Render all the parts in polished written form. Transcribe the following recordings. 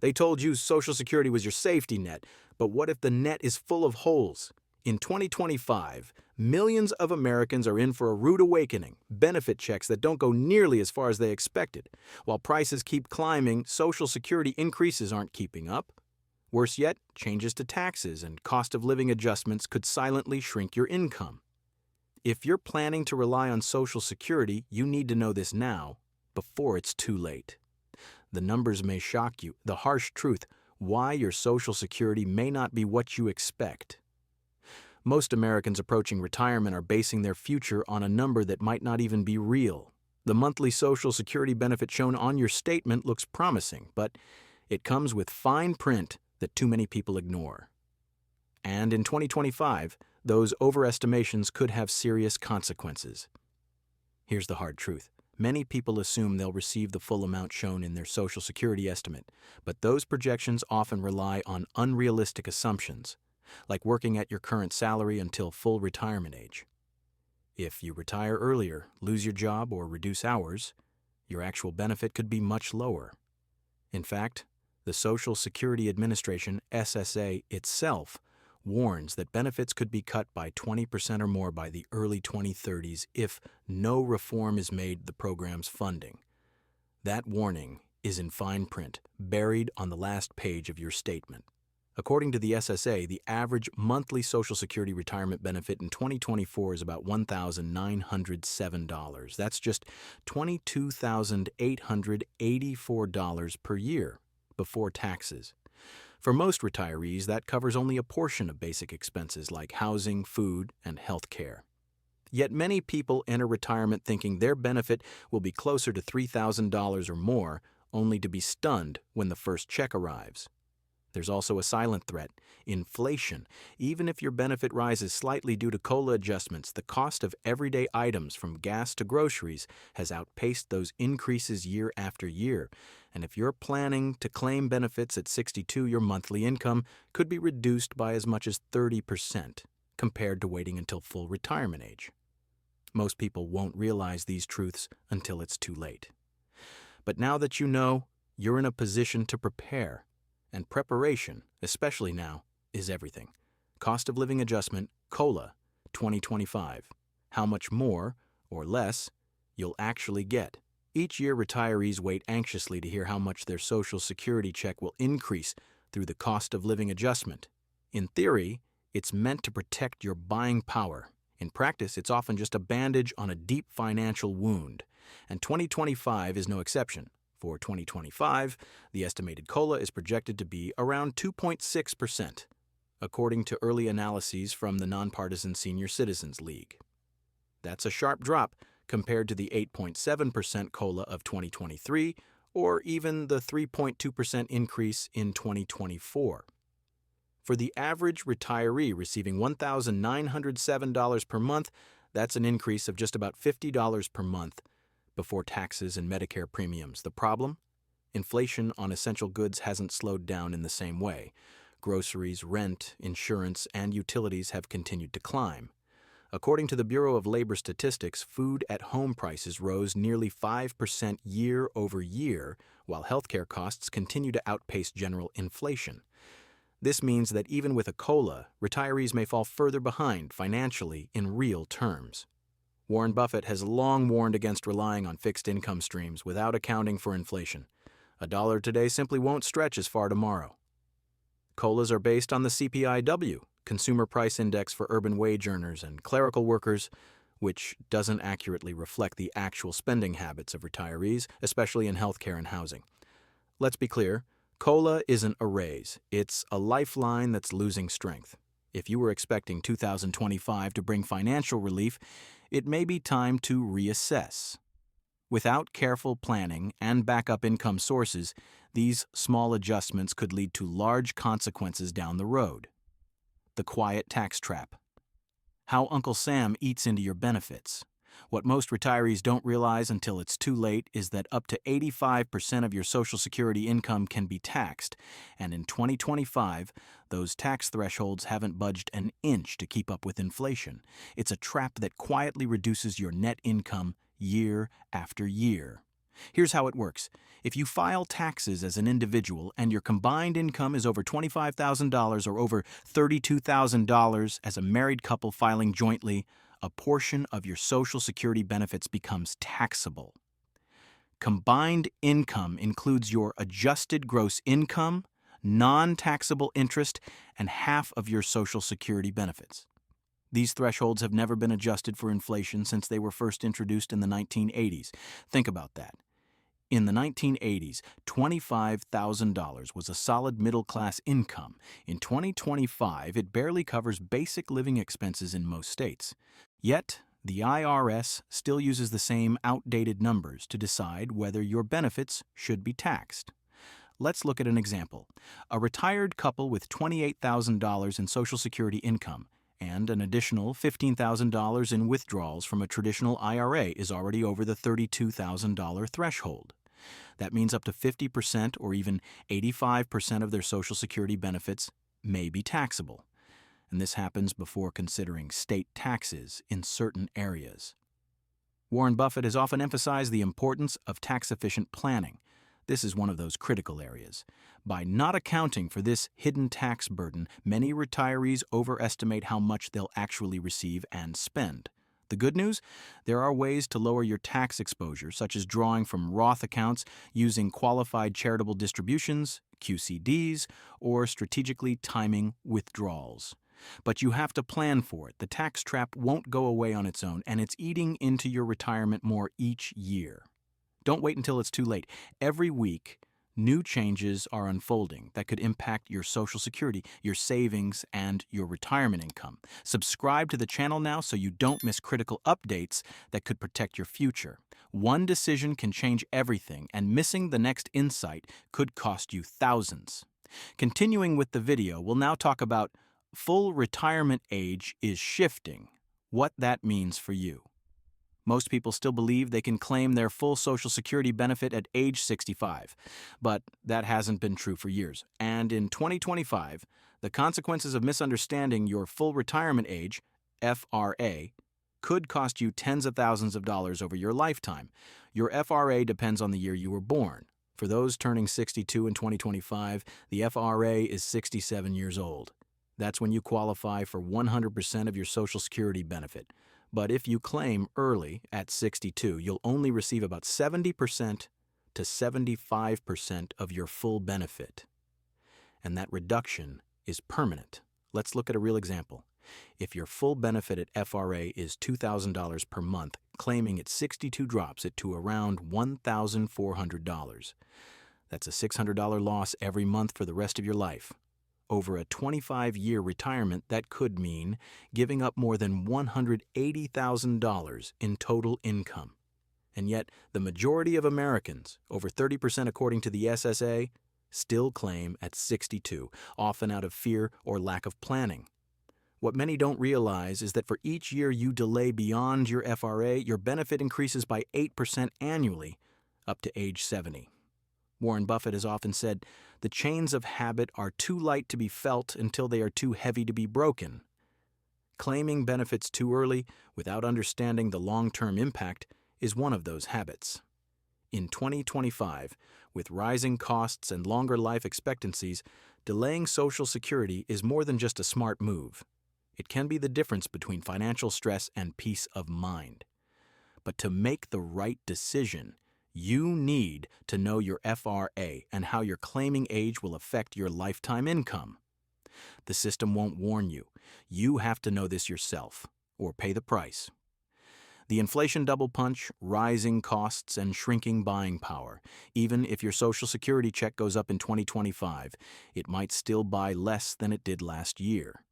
They told you Social Security was your safety net, but what if the net is full of holes? In 2025, millions of Americans are in for a rude awakening, benefit checks that don't go nearly as far as they expected. While prices keep climbing, Social Security increases aren't keeping up. Worse yet, changes to taxes and cost of living adjustments could silently shrink your income. If you're planning to rely on Social Security, you need to know this now, before it's too late. The numbers may shock you, the harsh truth, why your Social Security may not be what you expect. Most Americans approaching retirement are basing their future on a number that might not even be real. The monthly Social Security benefit shown on your statement looks promising, but it comes with fine print that too many people ignore. And in 2025, those overestimations could have serious consequences. Here's the hard truth. Many people assume they'll receive the full amount shown in their Social Security estimate, but those projections often rely on unrealistic assumptions, like working at your current salary until full retirement age. If you retire earlier, lose your job, or reduce hours, your actual benefit could be much lower. In fact, the Social Security Administration, SSA, itself warns that benefits could be cut by 20% or more by the early 2030s if no reform is made the program's funding. That warning is in fine print, buried on the last page of your statement. According to the SSA, the average monthly Social Security retirement benefit in 2024 is about $1,907. That's just $22,884 per year before taxes. For most retirees, that covers only a portion of basic expenses like housing, food, and health care. Yet many people enter retirement thinking their benefit will be closer to $3,000 or more, only to be stunned when the first check arrives. There's also a silent threat, inflation. Even if your benefit rises slightly due to COLA adjustments, the cost of everyday items from gas to groceries has outpaced those increases year after year. And if you're planning to claim benefits at 62, your monthly income could be reduced by as much as 30% compared to waiting until full retirement age. Most people won't realize these truths until it's too late. But now that you know, you're in a position to prepare. And preparation, especially now, is everything. Cost of living adjustment, COLA, 2025. How much more, or less, you'll actually get. Each year, retirees wait anxiously to hear how much their Social Security check will increase through the cost of living adjustment. In theory, it's meant to protect your buying power. In practice, it's often just a bandage on a deep financial wound. And 2025 is no exception. For 2025, the estimated COLA is projected to be around 2.6%, according to early analyses from the Nonpartisan Senior Citizens League. That's a sharp drop compared to the 8.7% COLA of 2023, or even the 3.2% increase in 2024. For the average retiree receiving $1,907 per month, that's an increase of just about $50 per month before taxes and Medicare premiums. The problem? Inflation on essential goods hasn't slowed down in the same way. Groceries, rent, insurance, and utilities have continued to climb. According to the Bureau of Labor Statistics, food-at-home prices rose nearly 5% year over year, while healthcare costs continue to outpace general inflation. This means that even with a COLA, retirees may fall further behind financially in real terms. Warren Buffett has long warned against relying on fixed income streams without accounting for inflation. A dollar today simply won't stretch as far tomorrow. COLAs are based on the CPIW, Consumer Price Index for urban wage earners and clerical workers, which doesn't accurately reflect the actual spending habits of retirees, especially in healthcare and housing. Let's be clear, COLA isn't a raise. It's a lifeline that's losing strength. If you were expecting 2025 to bring financial relief, it may be time to reassess. Without careful planning and backup income sources, these small adjustments could lead to large consequences down the road. The quiet tax trap. How Uncle Sam eats into your benefits. What most retirees don't realize until it's too late is that up to 85% of your Social Security income can be taxed, and in 2025, those tax thresholds haven't budged an inch to keep up with inflation. It's a trap that quietly reduces your net income year after year. Here's how it works. If you file taxes as an individual and your combined income is over $25,000 or over $32,000 as a married couple filing jointly, a portion of your Social Security benefits becomes taxable. Combined income includes your adjusted gross income, non-taxable interest, and half of your Social Security benefits. These thresholds have never been adjusted for inflation since they were first introduced in the 1980s. Think about that. In the 1980s, $25,000 was a solid middle-class income. In 2025, it barely covers basic living expenses in most states. Yet, the IRS still uses the same outdated numbers to decide whether your benefits should be taxed. Let's look at an example. A retired couple with $28,000 in Social Security income and an additional $15,000 in withdrawals from a traditional IRA is already over the $32,000 threshold. That means up to 50% or even 85% of their Social Security benefits may be taxable. And this happens before considering state taxes in certain areas. Warren Buffett has often emphasized the importance of tax-efficient planning. This is one of those critical areas. By not accounting for this hidden tax burden, many retirees overestimate how much they'll actually receive and spend. The good news? There are ways to lower your tax exposure, such as drawing from Roth accounts, using qualified charitable distributions, QCDs, or strategically timing withdrawals. But you have to plan for it. The tax trap won't go away on its own, and it's eating into your retirement more each year. Don't wait until it's too late. Every week, new changes are unfolding that could impact your Social Security, your savings, and your retirement income. Subscribe to the channel now so you don't miss critical updates that could protect your future. One decision can change everything, and missing the next insight could cost you thousands. Continuing with the video, we'll now talk about full retirement age is shifting, what that means for you. Most people still believe they can claim their full Social Security benefit at age 65, but that hasn't been true for years. And in 2025, the consequences of misunderstanding your full retirement age, FRA, could cost you tens of thousands of dollars over your lifetime. Your FRA depends on the year you were born. For those turning 62 in 2025, the FRA is 67 years old. That's when you qualify for 100% of your Social Security benefit. But if you claim early at 62, you'll only receive about 70% to 75% of your full benefit. And that reduction is permanent. Let's look at a real example. If your full benefit at FRA is $2,000 per month, claiming at 62 drops it to around $1,400. That's a $600 loss every month for the rest of your life. Over a 25-year retirement, that could mean giving up more than $180,000 in total income. And yet, the majority of Americans, over 30% according to the SSA, still claim at 62, often out of fear or lack of planning. What many don't realize is that for each year you delay beyond your FRA, your benefit increases by 8% annually up to age 70. Warren Buffett has often said, "The chains of habit are too light to be felt until they are too heavy to be broken." Claiming benefits too early without understanding the long-term impact is one of those habits. In 2025, with rising costs and longer life expectancies, delaying Social Security is more than just a smart move. It can be the difference between financial stress and peace of mind. But to make the right decision, you need to know your FRA and how your claiming age will affect your lifetime income. The system won't warn you. You have to know this yourself, or pay the price. The inflation double punch, rising costs, and shrinking buying power. Even if your Social Security check goes up in 2025, it might still buy less than it did last year.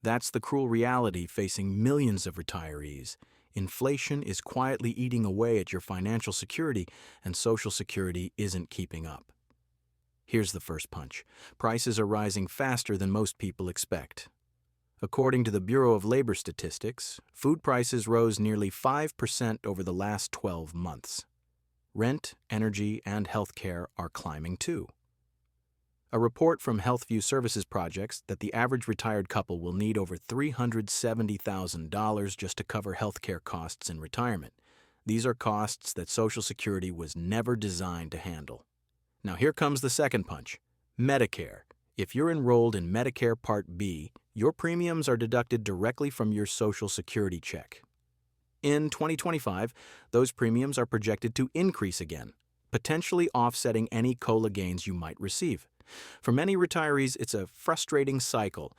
That's the cruel reality facing millions of retirees. Inflation is quietly eating away at your financial security, and Social Security isn't keeping up. Here's the first punch. Prices are rising faster than most people expect. According to the Bureau of Labor Statistics, food prices rose nearly 5% over the last 12 months. Rent, energy, and healthcare are climbing too. A report from HealthView Services projects that the average retired couple will need over $370,000 just to cover healthcare costs in retirement. These are costs that Social Security was never designed to handle. Now here comes the second punch. Medicare. If you're enrolled in Medicare Part B, your premiums are deducted directly from your Social Security check. In 2025, those premiums are projected to increase again, potentially offsetting any COLA gains you might receive. For many retirees, it's a frustrating cycle,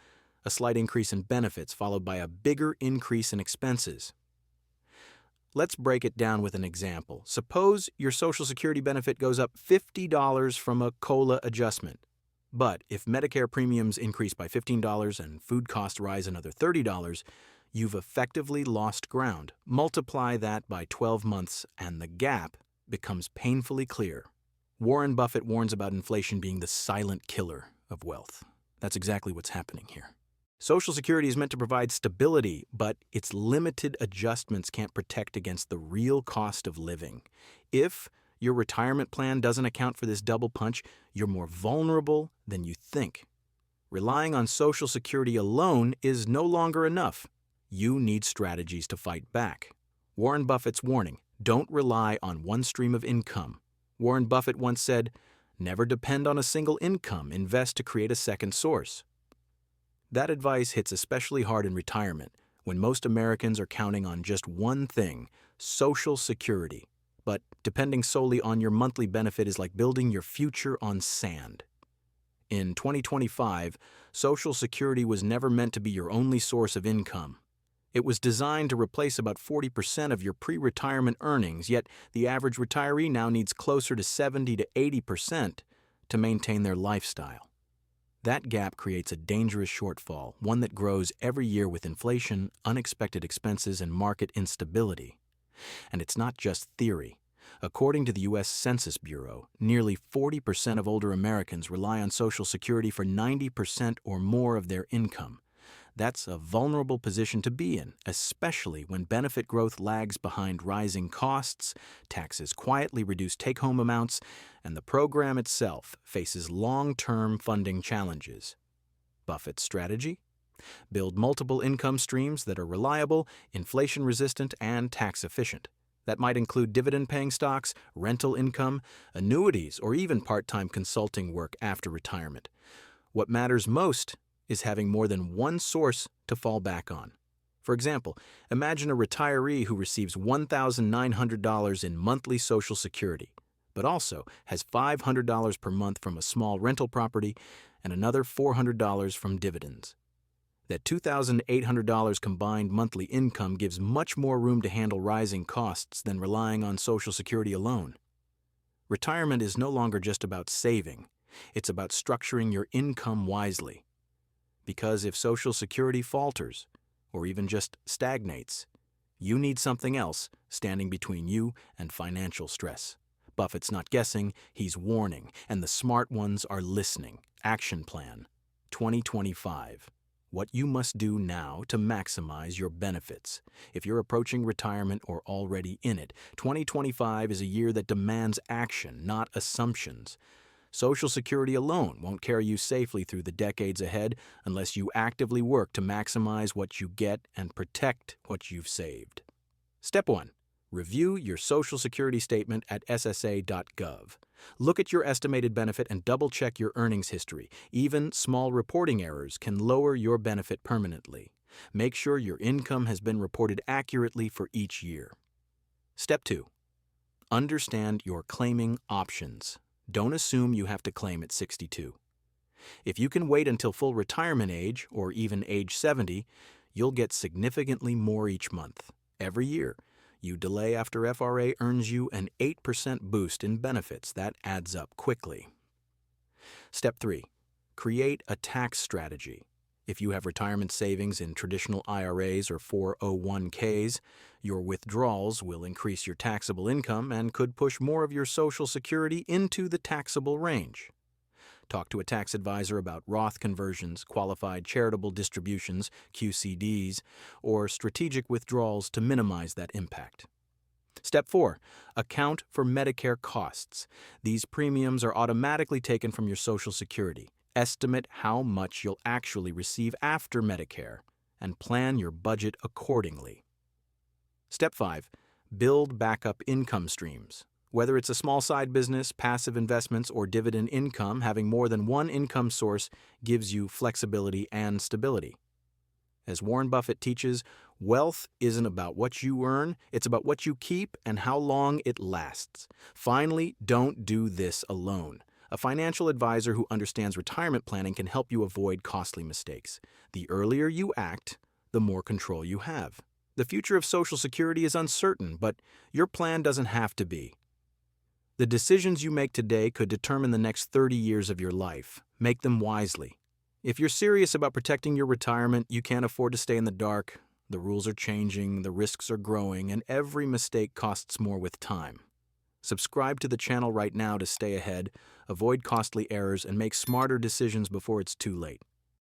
a slight increase in benefits followed by a bigger increase in expenses. Let's break it down with an example. Suppose your Social Security benefit goes up $50 from a COLA adjustment. But if Medicare premiums increase by $15 and food costs rise another $30, you've effectively lost ground. Multiply that by 12 months and the gap becomes painfully clear. Warren Buffett warns about inflation being the silent killer of wealth. That's exactly what's happening here. Social Security is meant to provide stability, but its limited adjustments can't protect against the real cost of living. If your retirement plan doesn't account for this double punch, you're more vulnerable than you think. Relying on Social Security alone is no longer enough. You need strategies to fight back. Warren Buffett's warning: don't rely on one stream of income. Warren Buffett once said, "Never depend on a single income, invest to create a second source." That advice hits especially hard in retirement, when most Americans are counting on just one thing: Social Security. But depending solely on your monthly benefit is like building your future on sand. In 2025, Social Security was never meant to be your only source of income. It was designed to replace about 40% of your pre-retirement earnings, yet the average retiree now needs closer to 70 to 80% to maintain their lifestyle. That gap creates a dangerous shortfall, one that grows every year with inflation, unexpected expenses, and market instability. And it's not just theory. According to the U.S. Census Bureau, nearly 40% of older Americans rely on Social Security for 90% or more of their income. That's a vulnerable position to be in, especially when benefit growth lags behind rising costs, taxes quietly reduce take-home amounts, and the program itself faces long-term funding challenges. Buffett's strategy? Build multiple income streams that are reliable, inflation-resistant, and tax-efficient. That might include dividend-paying stocks, rental income, annuities, or even part-time consulting work after retirement. What matters most is having more than one source to fall back on. For example, imagine a retiree who receives $1,900 in monthly Social Security, but also has $500 per month from a small rental property and another $400 from dividends. That $2,800 combined monthly income gives much more room to handle rising costs than relying on Social Security alone. Retirement is no longer just about saving. It's about structuring your income wisely. Because if Social Security falters, or even just stagnates, you need something else standing between you and financial stress. Buffett's not guessing, he's warning, and the smart ones are listening. Action Plan 2025. What you must do now to maximize your benefits. If you're approaching retirement or already in it, 2025 is a year that demands action, not assumptions. Social Security alone won't carry you safely through the decades ahead unless you actively work to maximize what you get and protect what you've saved. Step 1. Review your Social Security statement at ssa.gov. Look at your estimated benefit and double-check your earnings history. Even small reporting errors can lower your benefit permanently. Make sure your income has been reported accurately for each year. Step 2. Understand your claiming options. Don't assume you have to claim at 62. If you can wait until full retirement age, or even age 70, you'll get significantly more each month. Every year, you delay after FRA earns you an 8% boost in benefits. That adds up quickly. Step 3. Create a tax strategy. If you have retirement savings in traditional IRAs or 401ks, your withdrawals will increase your taxable income and could push more of your Social Security into the taxable range. Talk to a tax advisor about Roth conversions, qualified charitable distributions, QCDs, or strategic withdrawals to minimize that impact. Step 4. Account for Medicare costs. These premiums are automatically taken from your Social Security. Estimate how much you'll actually receive after Medicare and plan your budget accordingly. Step 5. Build backup income streams. Whether it's a small side business, passive investments, or dividend income, having more than one income source gives you flexibility and stability. As Warren Buffett teaches, wealth isn't about what you earn, it's about what you keep and how long it lasts. Finally, don't do this alone. A financial advisor who understands retirement planning can help you avoid costly mistakes. The earlier you act, the more control you have. The future of Social Security is uncertain, but your plan doesn't have to be. The decisions you make today could determine the next 30 years of your life. Make them wisely. If you're serious about protecting your retirement, you can't afford to stay in the dark. The rules are changing, the risks are growing, and every mistake costs more with time. Subscribe to the channel right now to stay ahead, avoid costly errors, and make smarter decisions before it's too late.